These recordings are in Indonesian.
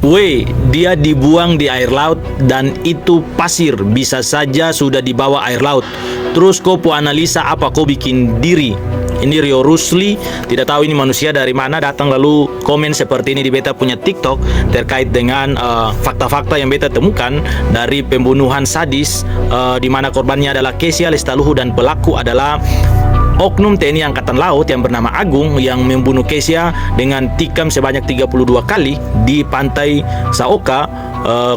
Dia dibuang di air laut dan itu pasir, bisa saja sudah dibawa air laut. Terus kau analisa apa kau bikin diri. Ini Rio Rusli, tidak tahu ini manusia dari mana datang lalu komen seperti ini di beta punya TikTok terkait dengan fakta-fakta yang beta temukan dari pembunuhan sadis di mana korbannya adalah Kesia Lestaluhu dan pelaku adalah oknum TNI Angkatan Laut yang bernama Agung yang membunuh Kesia dengan tikam sebanyak 32 kali di pantai Saoka,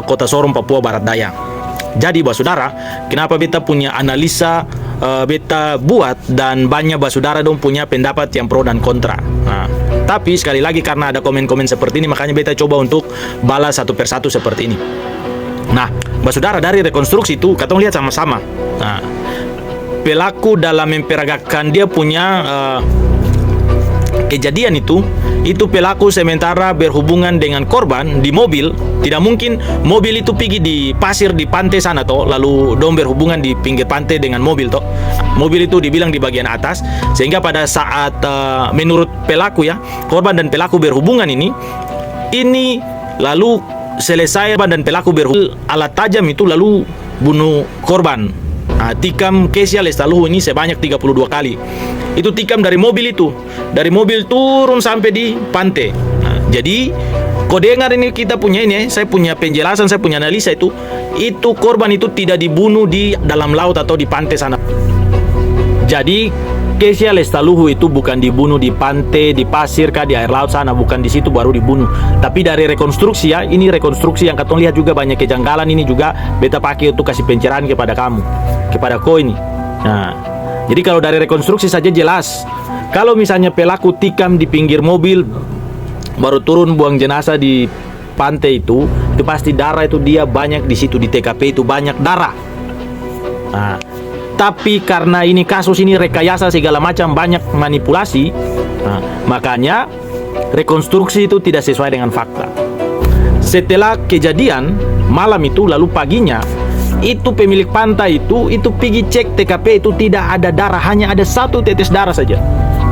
Kota Sorong, Papua Barat Daya. Jadi saudara, kenapa beta punya analisa beta buat dan banyak saudara dong punya pendapat yang pro dan kontra. Tapi sekali lagi karena ada komen-komen seperti ini makanya beta coba untuk balas satu persatu seperti ini. Nah, saudara, dari rekonstruksi itu katong lihat sama-sama. Pelaku dalam memperagakan dia punya kejadian itu pelaku sementara berhubungan dengan korban di mobil. Tidak mungkin mobil itu pergi di pasir di pantai sana toh, lalu dong berhubungan di pinggir pantai dengan mobil toh. Mobil itu dibilang di bagian atas, sehingga pada saat menurut pelaku ya, korban dan pelaku berhubungan ini lalu selesai korban dan pelaku berhubungan alat tajam itu lalu bunuh korban. Tikam Kesia Lestaluhu ini sebanyak 32 kali. Itu tikam dari mobil itu. Dari mobil turun sampai di pantai. Jadi kau dengar ini kita punya ini, saya punya penjelasan, saya punya analisa itu korban itu tidak dibunuh di dalam laut atau di pantai sana. Jadi Kesia Lestaluhu itu bukan dibunuh di pantai, di pasir kah, di air laut sana, bukan di situ baru dibunuh. Tapi dari rekonstruksi ya, ini rekonstruksi yang katong lihat juga banyak kejanggalan, ini juga beta pakai untuk kasih pencerahan kepada kamu, kepada kau ini. Jadi kalau dari rekonstruksi saja jelas, kalau misalnya pelaku tikam di pinggir mobil, baru turun buang jenazah di pantai itu pasti darah itu dia banyak di situ, di TKP itu banyak darah. Tapi karena ini kasus ini rekayasa segala macam, banyak manipulasi, makanya rekonstruksi itu tidak sesuai dengan fakta. Setelah kejadian malam itu lalu paginya itu pemilik pantai itu pergi cek TKP itu tidak ada darah, hanya ada satu tetes darah saja.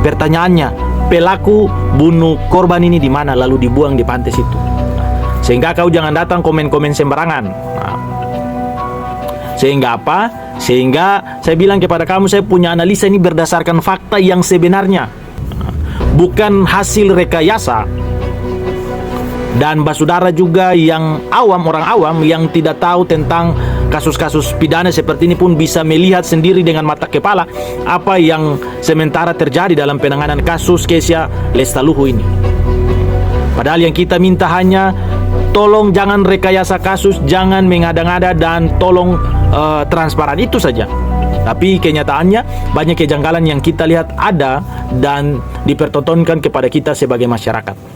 Pertanyaannya, pelaku bunuh korban ini di mana lalu dibuang di pantai situ? Sehingga kau jangan datang komen-komen sembarangan. Sehingga apa? Sehingga saya bilang kepada kamu, saya punya analisa ini berdasarkan fakta yang sebenarnya, bukan hasil rekayasa. Dan saudara juga yang awam, orang awam yang tidak tahu tentang kasus-kasus pidana seperti ini pun bisa melihat sendiri dengan mata kepala apa yang sementara terjadi dalam penanganan kasus Kesia Lestaluhu ini. Padahal yang kita minta hanya tolong jangan rekayasa kasus, jangan mengada-ngada, dan tolong transparan, itu saja. Tapi kenyataannya banyak kejanggalan yang kita lihat ada dan dipertontonkan kepada kita sebagai masyarakat.